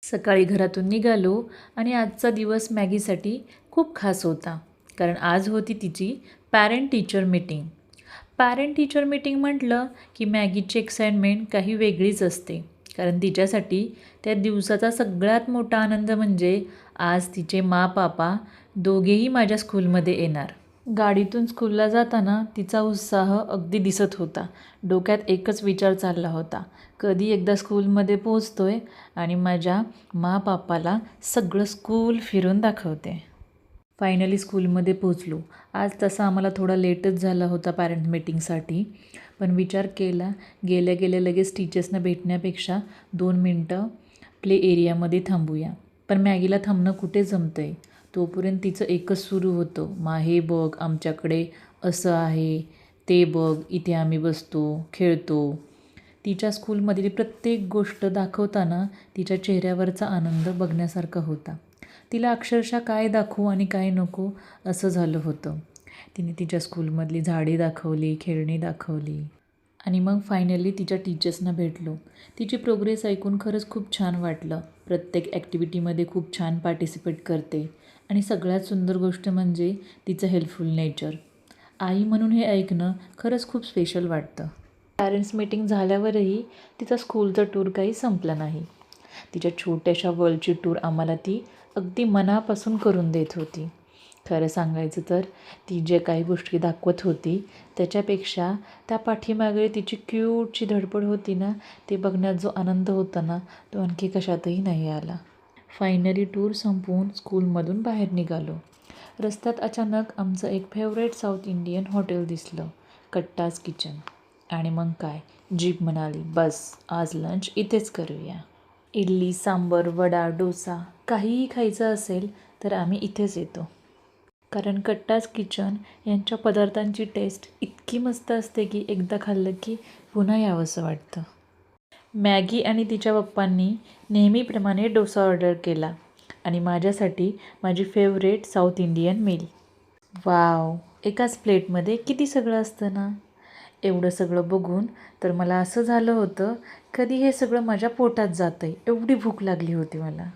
सकाळी घरातून निघालो आणि आजचा दिवस मॅगीसाठी खूप खास होता. कारण आज होती तिची parent teacher meeting. Parent teacher meeting म्हटलं की मॅगीची एक्साइटमेंट काही वेगळीच असते. कारण तिच्यासाठी त्या दिवसाचा सगळ्यात मोठा आनंद म्हणजे आज तिचे पापा दोघेही माझ्या स्कूलमध्ये येणार. गाडीतून स्कूलला जाताना तिचा उत्साह अगदी दिसत होता. डोक्यात एकच विचार चालला होता, कधी एकदा स्कूलमध्ये पोहोचतोय आणि माझ्या पापाला सगळं स्कूल फिरून दाखवते. फायनली स्कूलमध्ये पोहोचलो. आज तसा आम्हाला थोडा लेटच झाला होता पॅरेंट मीटिंगसाठी. पण विचार केला, गेल्या गेल्या लगेच टीचर्सना भेटण्यापेक्षा 2 मिनटं प्ले एरियामध्ये थांबूया. पण मॅगीला थांबणं कुठे जमतं आहे. तोपर्यंत तिचं एकच सुरू होतं, हे बघ आमच्याकडे असं आहे, ते बघ इथे आम्ही बसतो, खेळतो. तिच्या स्कूलमधली प्रत्येक गोष्ट दाखवताना तिच्या चेहऱ्यावरचा आनंद बघण्यासारखा होता. तिला अक्षरशः काय दाखवू आणि काय नको असं झालं होतं. तिने तिच्या स्कूलमधली झाडे दाखवली, खेळणी दाखवली आणि मग फायनली तिच्या टीचर्सना भेटलो. तिची प्रोग्रेस ऐकून खरंच खूप छान वाटलं. प्रत्येक ॲक्टिव्हिटीमध्ये खूप छान पार्टिसिपेट करते आणि सगळ्यात सुंदर गोष्ट म्हणजे तिचं हेल्पफुल नेचर. आई म्हणून हे ऐकणं खरंच खूप स्पेशल वाटतं. पॅरेंट्स मीटिंग झाल्यावरही तिचा स्कूलचा टूर काही संपला नाही. तिच्या छोट्याशा वर्ल्डची टूर आम्हाला ती अगदी मनापासून करून देत होती. खरं सांगायचं तर ती जे काही गोष्टी दाखवत होती त्याच्यापेक्षा त्या पाठीमागे तिची क्यूटची धडपड होती ना, ते बघण्यात जो आनंद होता ना, तो आणखी कशातही नाही आला. फायनली टूर संपवून स्कूलमधून बाहेर निघालो. रस्त्यात अचानक आमचं एक फेवरेट साऊथ इंडियन हॉटेल दिसलं, कट्टाज किचन. आणि मग काय, जीभ म्हणाली बस आज लंच इथेच करूया. इडली, सांबर, वडा, डोसा काहीही खायचं असेल तर आम्ही इथेच येतो. कारण कट्टाज किचन यांच्या पदार्थांची टेस्ट इतकी मस्त असते की एकदा खाल्लं की पुन्हा यावंसं वाटतं. मॅगी आणि तिच्या पप्पांनी नेहमीप्रमाणे डोसा ऑर्डर केला आणि माझ्यासाठी माझी favourite South Indian meal. Wow, एकाच प्लेटमध्ये किती सगळं असतं ना. एवढं सगळं बघून तर मला असं झालं होतं, कधी हे सगळं माझ्या पोटात जातं आहे, एवढी भूक लागली होती मला.